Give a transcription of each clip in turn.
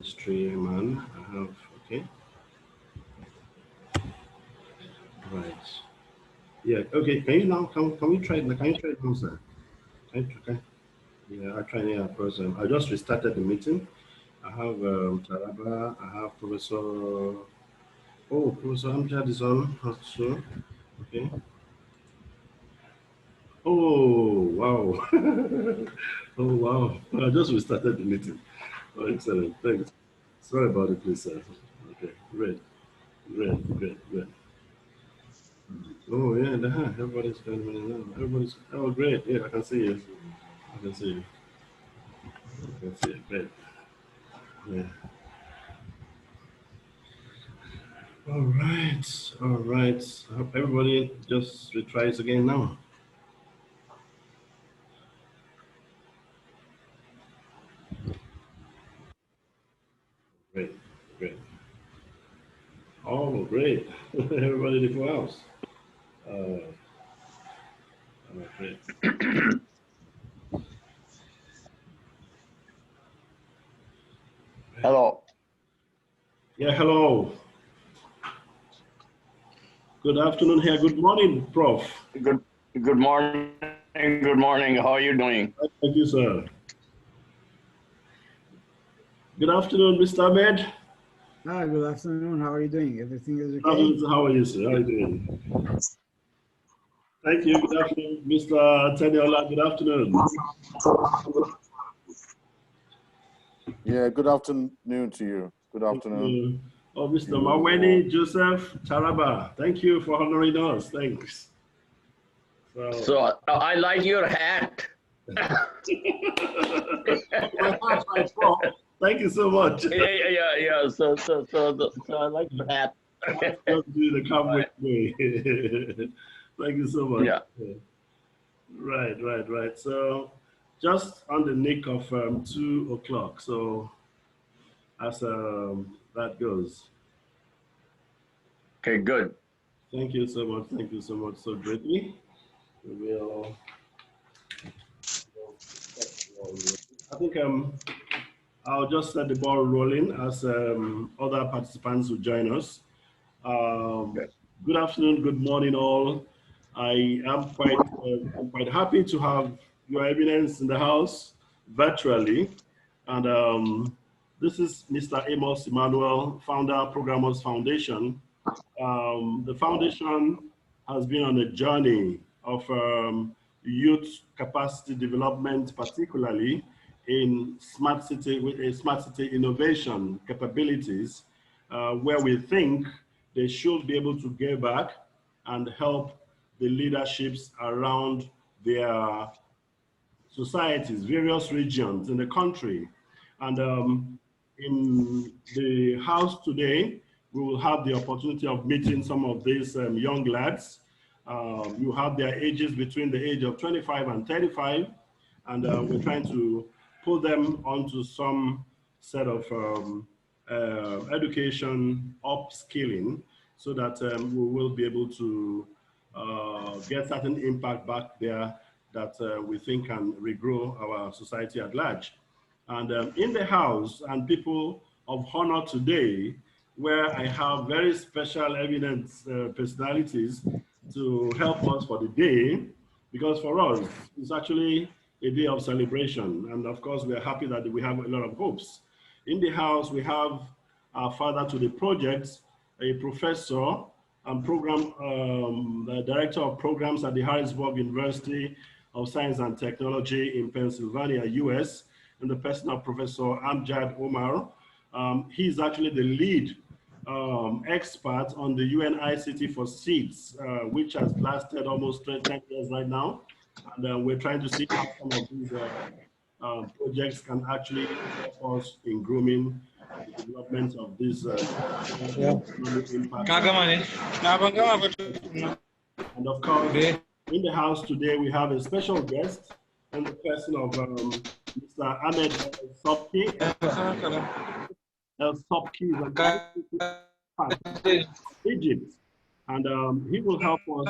Stream I have, okay, right. Yeah, okay. Can you now, can we try it? Can you try it now, sir? Can, yeah, I tried it first. I just restarted the meeting. I have Taraba, I have Professor, oh, Professor Amjad is on also. Okay. Oh, wow. Oh, wow. I just restarted the meeting. Oh, excellent. Thanks. Sorry about it, please, sir. Okay, great, great. Oh, yeah, everybody's coming in now. Everybody's, oh, great. Yeah, I can see you. I can see you. I can see you. Great. Yeah. All right. All right. I hope everybody just retries again now. Great. Great. Oh, great. Everybody in the full house. Uh, great. Hello. Yeah, hello. Good afternoon here. Good morning, Prof. Good morning. Good morning. How are you doing? Thank you, sir. Good afternoon, Mr. Ahmed. Hi, good afternoon. How are you doing? Everything is How okay? are you, sir? How are you doing? Thank you. Good afternoon, Mr. Teniola. Good afternoon. Yeah, good afternoon to you. Good Thank afternoon. you. Oh, Mr. Maweni Joseph Taraba. Thank you for honoring us. Thanks. So I like your hat. My heart, my Prof. Thank you so much. Yeah. So I like your hat. Just do the come way. Thank you so much. Yeah. Right. So, just on the nick of 2 o'clock. So, as that goes. Okay, good. Thank you so much. Thank you so much. So greatly. We will. I think I'll just set the ball rolling as other participants will join us. Um, Good. Good afternoon, good morning, all. I'm quite happy to have your evidence in the house virtually, and this is Mr. Amos Emmanuel, founder Programmers Foundation. The foundation has been on a journey of youth capacity development, particularly in smart city with a smart city innovation capabilities, where we think they should be able to give back and help the leaderships around their societies, various regions in the country. And in the house today, we will have the opportunity of meeting some of these young lads. You have their ages between the age of 25 and 35, and we're trying to pull them onto some set of education upskilling so that we will be able to get certain impact back there that we think can regrow our society at large. And in the house and people of honor today, where I have very special eminent personalities to help us for the day, because for us, it's actually a day of celebration. And of course, we're happy that we have a lot of hopes. In the house, we have our father to the project, a professor and program the director of programs at the Harrisburg University of Science and Technology in Pennsylvania, US, in the person of Professor Amjad Omar. He's actually the lead expert on the UNICT for Seeds, which has lasted almost 10 years right now. And we're trying to see how some of these projects can actually help us in grooming the development of this economic impact. And of course, in the house today, we have a special guest in the person of Mr. Ahmed Sopki. Sopki is Egypt, and he will help us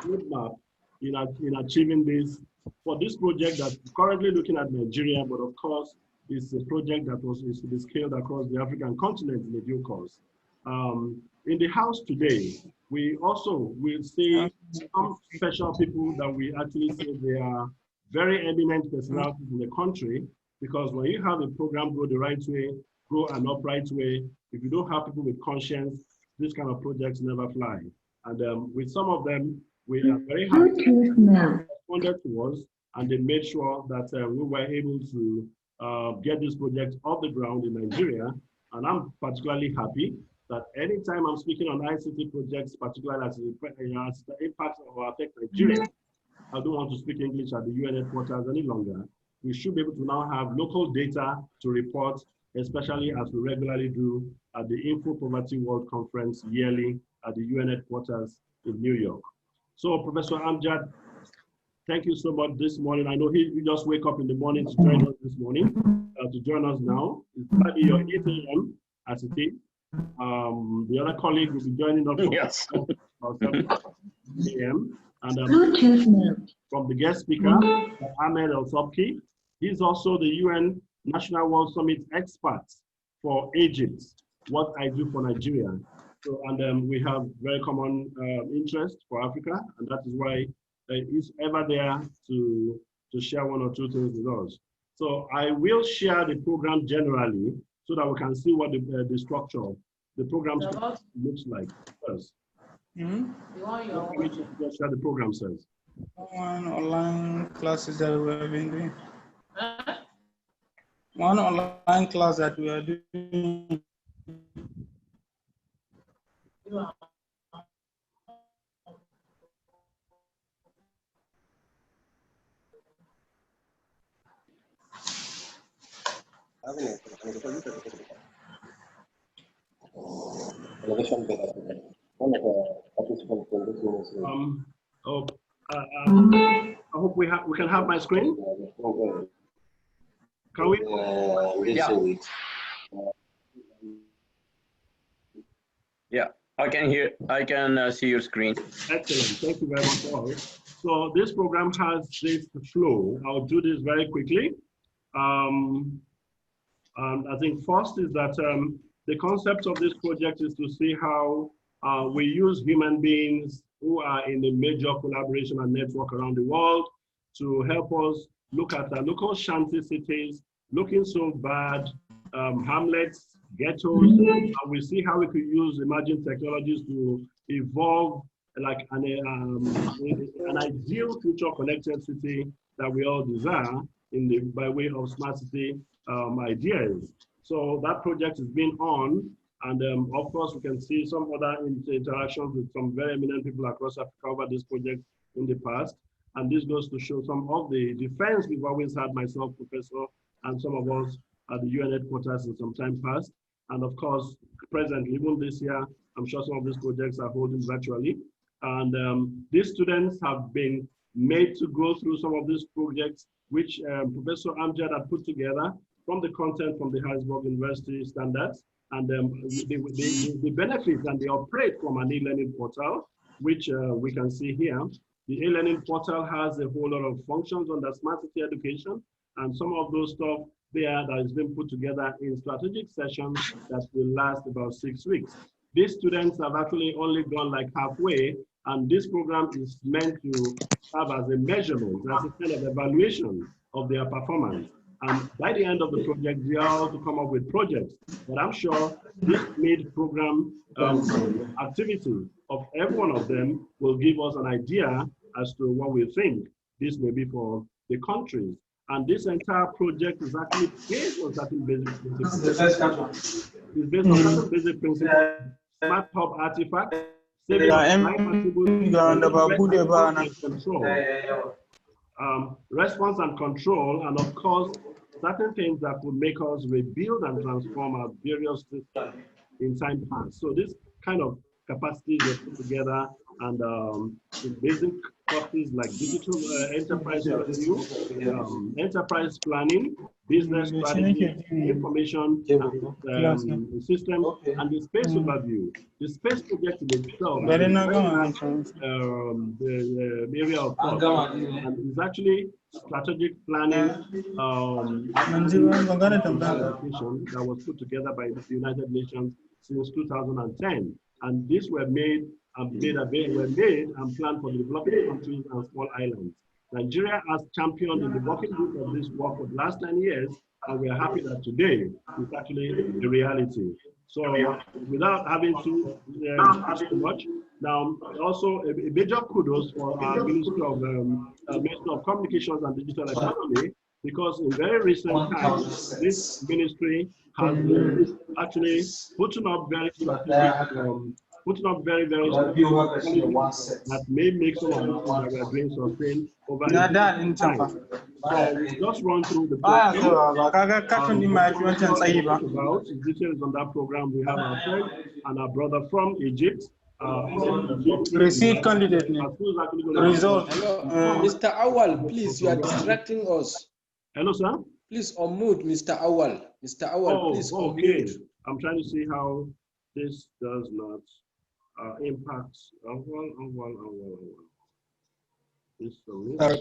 roadmap in achieving this for this project that's currently looking at Nigeria, but of course is a project that is to be scaled across the African continent in a due course. In the house today, we also will see some special people that we actually say they are very eminent personalities in the country, because when you have a program go the right way, go an upright way, if you don't have people with conscience, these kind of projects never fly. And with some of them, we are very happy they responded to us, and they made sure that we were able to get this project off the ground in Nigeria. And I'm particularly happy that anytime I'm speaking on ICT projects, particularly as the impacts of our affect Nigeria, I don't want to speak English at the UN headquarters any longer. We should be able to now have local data to report, especially as we regularly do at the Info Poverty World Conference yearly at the UN headquarters in New York. So Professor Amjad, thank you so much this morning. I know you just wake up in the morning to join us this morning, to join us now. It's probably your 8 a.m. as it is. The other colleague will be joining us Yes. about 7 a.m. And from the guest speaker, Ahmed El-Sobki, he's also the UN National World Summit expert for Egypt, what I do for Nigeria. So, and we have very common interest for Africa, and that is why he's ever there to share one or two things with us. So I will share the program generally so that we can see what the structure of the program looks like first. Just share the program says. Online classes that we have been doing. One online class that we are doing. I hope we can have my screen. Can we? Yeah. Yeah, I can see your screen. Excellent, thank you very much all. So this program has this flow. I'll do this very quickly. I think first is that the concept of this project is to see how we use human beings who are in a major collaboration and network around the world to help us look at the local shanty cities, looking so bad, hamlets, ghettos, and we see how we could use emerging technologies to evolve like an ideal future connected city that we all desire by way of smart city ideas. So that project is being on, and of course we can see some other interactions with some very eminent people across Africa over this project in the past. And this goes to show some of the defense we've always had, myself, Professor, and some of us at the UN headquarters in some time past. And of course, presently, even this year, I'm sure some of these projects are holding virtually. And these students have been made to go through some of these projects, which Professor Amjad had put together from the content from the Harrisburg University standards. And the benefits, and they operate from an e-learning portal, which we can see here. The e-learning portal has a whole lot of functions under smart city education, and some of those stuff there that has been put together in strategic sessions that will last about 6 weeks. These students have actually only gone like halfway, and this program is meant to serve as a measurement, as a kind of evaluation of their performance. And by the end of the project, they are all to come up with projects. But I'm sure this mid-program activity of every one of them will give us an idea as to what we think this may be for the countries. And this entire project is actually based on certain basic principles. It's based on certain basic principles, smart hub artifacts, saving control, response and control, and of course, certain things that will make us rebuild and transform our various systems in time past. So this kind of capacities were put together and in basic courses like digital enterprise overview, enterprise planning, business strategy, information system, and the space overview. The space project in itself is a the area of thought, and it's actually strategic planning that was put together by the United Nations since 2010, and these were made and planned for the developing countries and small islands. Nigeria has championed in the working group of this work for the last 10 years, and we are happy that today it's actually a reality. So without having to ask too much, now also a major kudos for our Ministry of Communications and Digital Economy, because in very recent times, this ministry has been actually putting up very strategic very policies that may make some of the things that we are doing sustain over time. So we just run through the program. About details on that program. We have our friend and our brother from Egypt. Receipt candidate result. Mr. Awal, please, you are distracting us. Hello, sir. Please unmute Mr. Awal. Mr. Awal, please okay. unmute. I'm trying to see how this does not impact.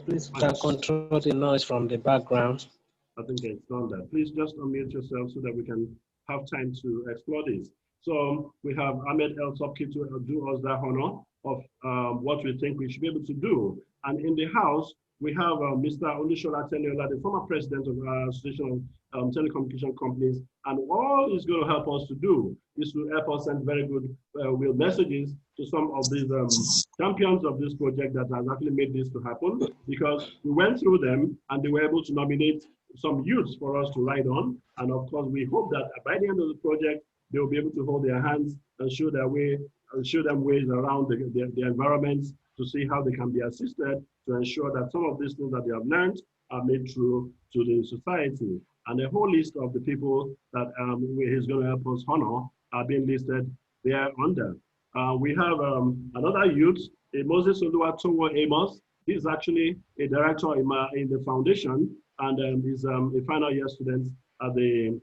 Please can control the noise from the background. I think it's done that. Please just unmute yourself so that we can have time to explore this. So we have Ahmed El Topki to do us that honor of what we think we should be able to do. And in the house, we have Mr. Olushola Teniola, the former president of our Association of Telecommunication Companies. And all he's going to help us to do is to help us send very good will messages to some of these champions of this project that has actually made this to happen, because we went through them and they were able to nominate some youths for us to ride on. And of course, we hope that by the end of the project, they will be able to hold their hands and show their way, show them ways around the environments to see how they can be assisted to ensure that some of these things that they have learned are made true to the society. And a whole list of the people that he's going to help us honor are being listed there under. We have another youth, Moses Oluwatowo Amos. He's actually a director in the foundation, and he's a final year student at the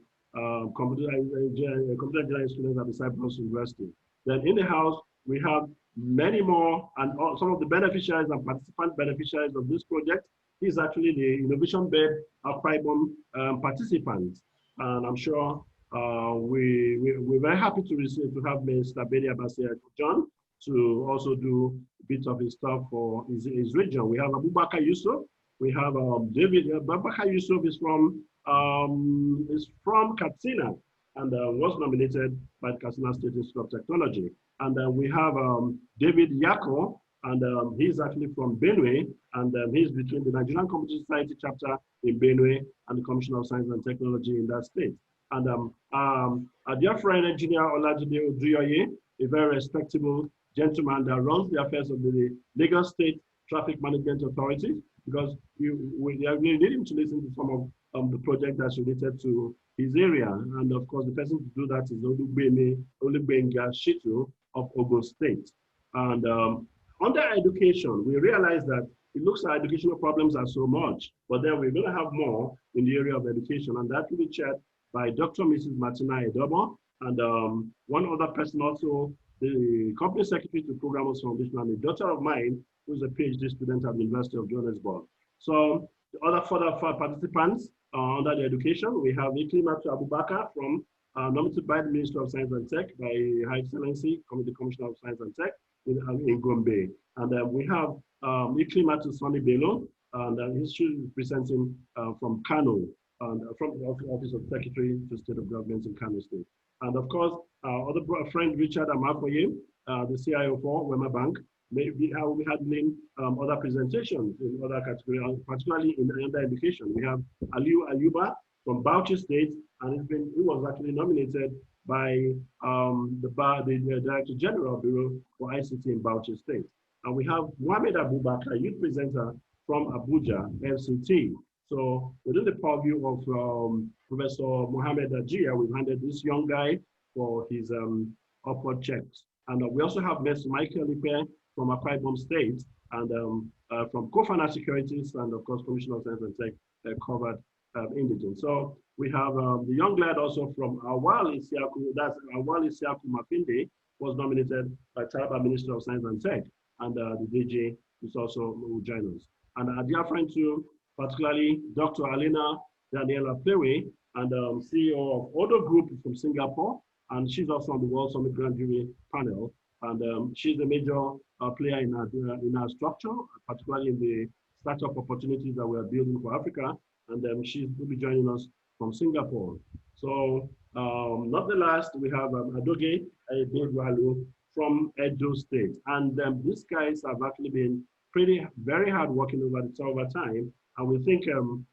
computer engineering students at the Cyprus University. Then in the house, we have many more, and some of the beneficiaries and participant beneficiaries of this project. He's actually the Innovationbed participant, and I'm sure we're very happy to have Mr. Beni Abasir John to also do a bit of his stuff for his region. We have Abubakar Yusuf. We have David. Abubakar Yusuf is from Katsina and was nominated by the Katsina State Institute of Technology. And we have David Yako, and he's actually from Benue, and he's between the Nigerian Computer Society chapter in Benue and the Commission of Science and Technology in that state. And our dear friend engineer Olajide Oduyoye, a very respectable gentleman that runs the affairs of the Lagos State Traffic Management Authority, because we need him to listen to some of the project that's related to his area. And of course, the person to do that is Olubenga Shitu of Ogun State. And under education, we realize that it looks like educational problems are so much, but then we're going to have more in the area of education, and that will be chaired by Dr. Mrs. Martina Edobo, and one other person also, the company secretary to Programmers Foundation, and a daughter of mine who's a PhD student at the University of Johannesburg. So the other further participants under the education, we have Iklimatu Abubakar from nominated by the Ministry of Science and Tech by Her Excellency, the Commissioner of Science and Tech in Gombe. And we have Iklimatu Sonny Bello, and he's presenting from Kano, and from the Office of Secretary to State of Governments in Kano State. And of course, our other friend Richard Amakoye, the CIO for Wema Bank, we had named other presentations in other categories, particularly in under education. We have Aliu Ayuba from Bauchi State, and he was actually nominated by the Director General Bureau for ICT in Bauchi State. And we have Mohamed Abubakar, youth presenter from Abuja, FCT. So within the purview of Professor Mohamed Ajia, we've handed this young guy for his upward checks. And we also have Mr. Michael Ipe from Akwa Ibom State, and from Co-Finance Securities, and of course, Commissioner of Science and Tech covered indigence. So we have the young lad also from Awal Isiaku, that's Awal Isiaku Mapinde, was nominated by Taraba Minister of Science and Tech, and the DG is also will join us. And our dear friend too, particularly Dr. Alina Daniela Plewe, and CEO of Odo Group from Singapore, and she's also on the World Summit Grand Jury panel, and she's a major player in our structure, particularly in the startup opportunities that we're building for Africa, and she will be joining us from Singapore. So not the last, we have Adoge Edegwalu from Edo State, and these guys have actually been very hard working over time, and we think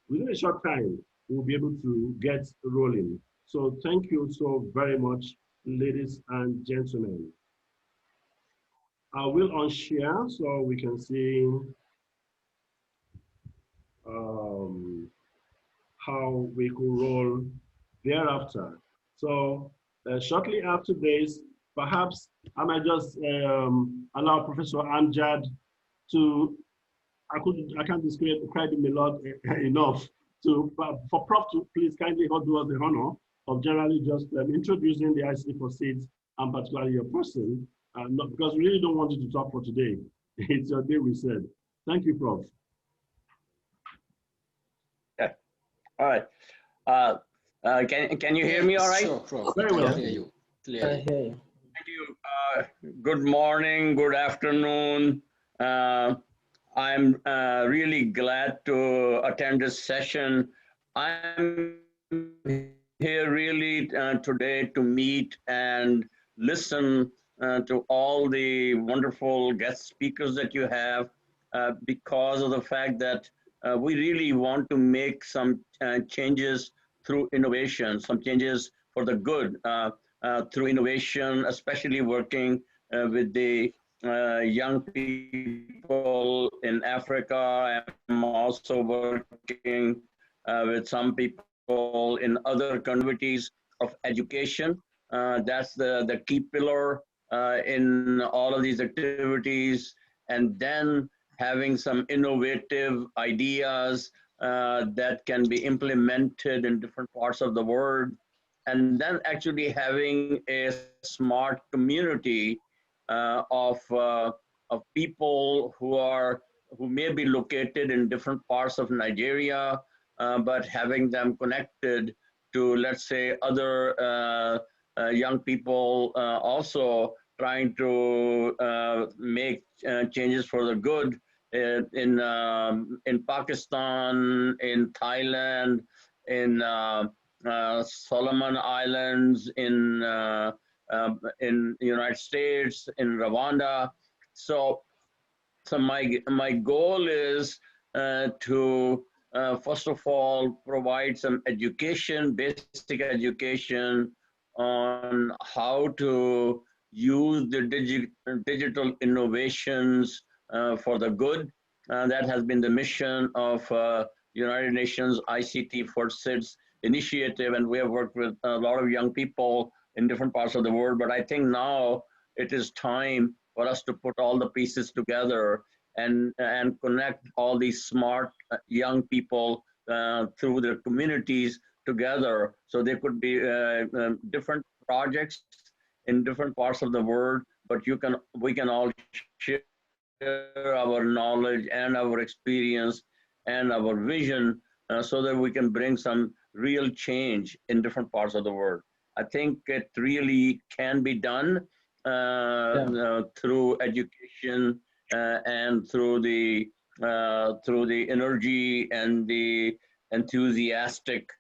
within a short time we'll be able to get rolling. So thank you so very much, ladies and gentlemen. I will unshare so we can see how we could roll thereafter. So shortly after this, perhaps I might just allow Professor Amjad to, I can't describe him a lot enough for Prof to please kindly do us the honor of generally just introducing the ICT for seeds, and particularly your person, not, because we really don't want you to talk for today. It's your day, we said. Thank you, Prof. Yeah. All right. Can you hear me all right? Sure, Prof. Very We well. can hear you I clearly. hear you. Thank you. Good morning, good afternoon. I'm really glad to attend this session. I'm here really today to meet and listen to all the wonderful guest speakers that you have because of the fact that we really want to make some changes through innovation, some changes for the good through innovation, especially working with the young people in Africa. I'm also working with some people in other communities of education. That's the key pillar in all of these activities. And then having some innovative ideas that can be implemented in different parts of the world. And then actually having a smart community of people who may be located in different parts of Nigeria, but having them connected to, let's say, other young people also trying to make changes for the good in Pakistan, in Thailand, in Solomon Islands, in the United States, in Rwanda. So my goal is to first of all provide some education, basic education on how to use the digital innovations for the good. That has been the mission of United Nations ICT for SIDS initiative, and we have worked with a lot of young people in different parts of the world. But I think now it is time for us to put all the pieces together and connect all these smart young people through their communities together, so there could be different projects in different parts of the world, but we can all share our knowledge and our experience and our vision so that we can bring some real change in different parts of the world. I think it really can be done through education and through the energy and the enthusiastic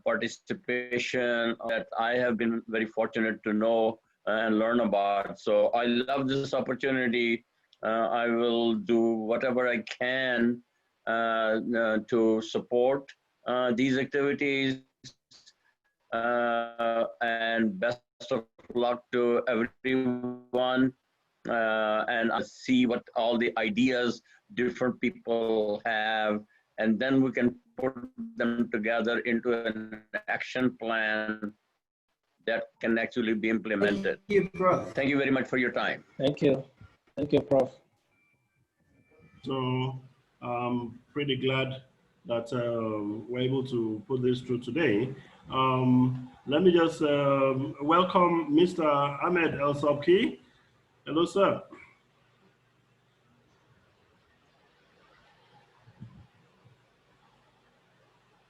participation that I have been very fortunate to know and learn about. So I love this opportunity. I will do whatever I can to support these activities, and best of luck to everyone. And I see what all the ideas different people have, and then we can put them together into an action plan that can actually be implemented. Thank you, Prof. Thank you very much for your time. Thank you. Thank you, Prof. So I'm pretty glad that we're able to put this through today. Let me just welcome Mr. Ahmed El Sabki. Hello, sir.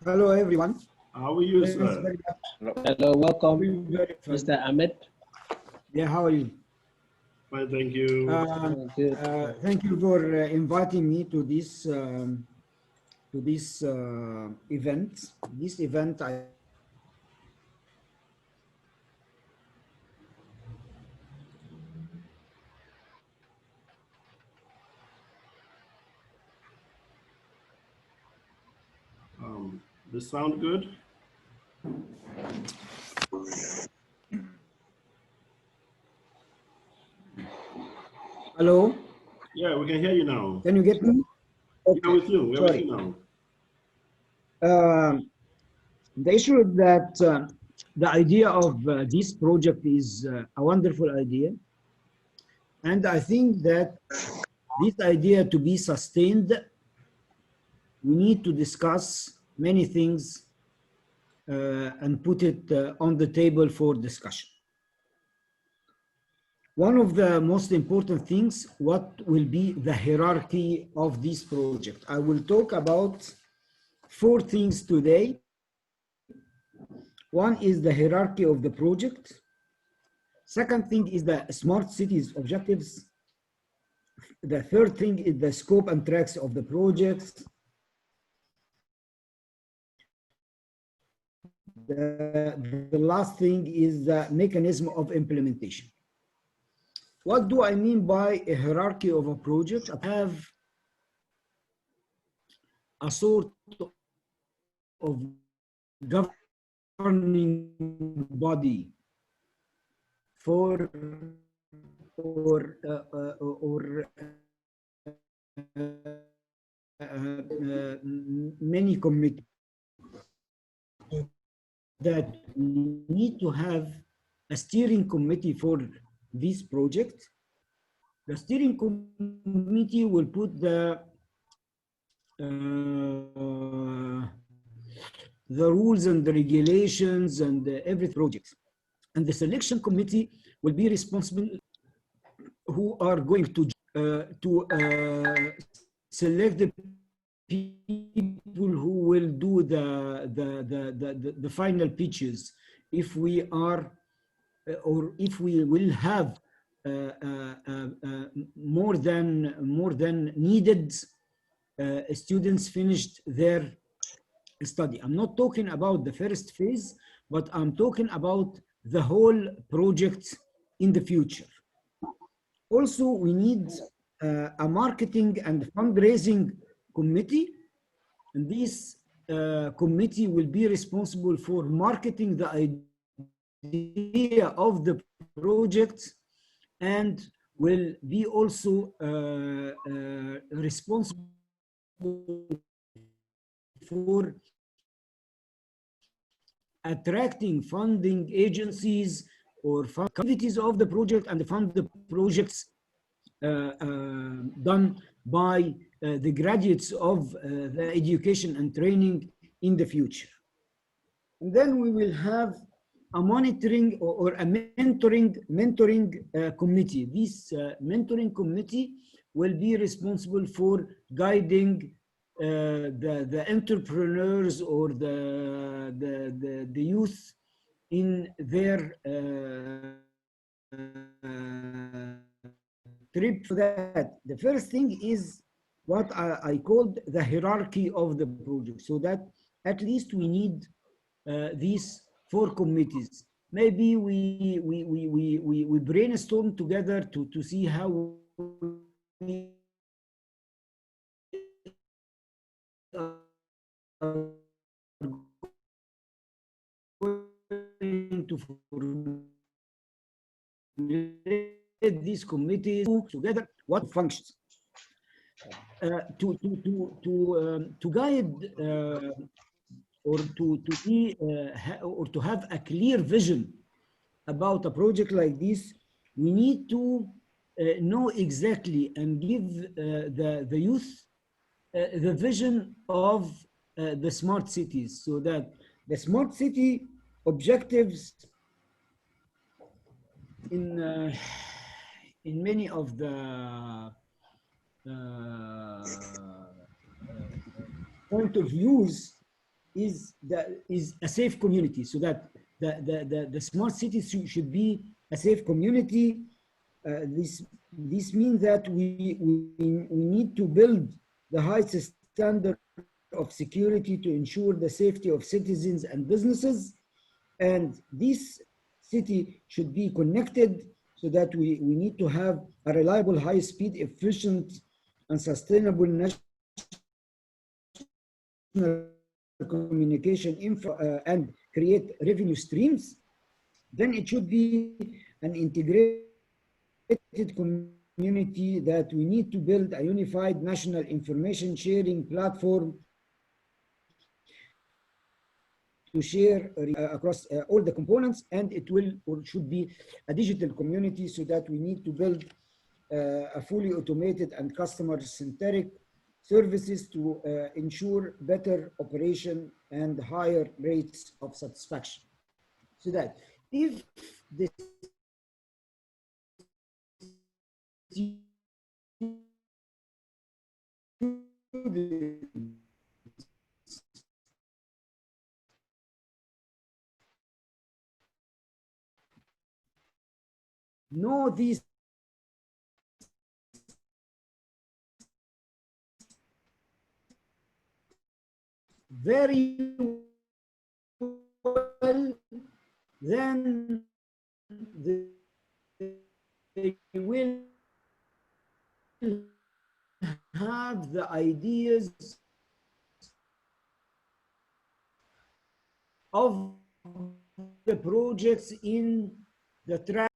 Hello, everyone. How are you, Thanks sir? very much. Hello, welcome, Very fine. Mr. Ahmed. Yeah, how are you? Fine, thank you. Good. Thank you for inviting me to this event. This event, The sound good? Hello, Yeah, we can hear you now. can you get me? We're with you. We're with Sorry. you now. The issue is that the idea of this project is a wonderful idea. And I think that this idea to be sustained, we need to discuss many things and put it on the table for discussion. One of the most important things, what will be the hierarchy of this project? I will talk about 4 things today. One is the hierarchy of the project. Second thing is the smart cities objectives. The third thing is the scope and tracks of the projects. The last thing is the mechanism of implementation. What do I mean by a hierarchy of a project? I have a sort of governing body for many committees that we need to have a steering committee for this project. The steering committee will put the rules and the regulations and every project. And the selection committee will be responsible who are going to select the people who will do the final pitches. If we are, or if we will have more than needed students finished their study. I'm not talking about the first phase, but I'm talking about the whole project in the future. Also, we need a marketing and fundraising committee, and this committee will be responsible for marketing the idea of the project and will be also responsible for attracting funding agencies or activities of the project and fund the projects done by the graduates of the education and training in the future. And then we will have a monitoring or a mentoring committee. This mentoring committee will be responsible for guiding the entrepreneurs or the youth in their trip. For that, the first thing is what I called the hierarchy of the project, so that at least we need these 4 committees. Maybe we brainstorm together to see how we are going to formulate these committees together, what functions to guide or to be or to have a clear vision about a project like this, we need to know exactly and give the youth the vision of the smart cities, so that the smart city objectives in many of the point of views is a safe community, so that the smart cities should be a safe community. This means that we need to build the highest standard of security to ensure the safety of citizens and businesses. And this city should be connected, so that we need to have a reliable, high-speed, efficient, and sustainable national communication infra and create revenue streams. Then it should be an integrated community, that we need to build a unified national information sharing platform to share across all the components, and it will or should be a digital community, so that we need to build a fully automated and customer-centric services to ensure better operation and higher rates of satisfaction. So that if the know these very well, then they will have the ideas of the projects in the track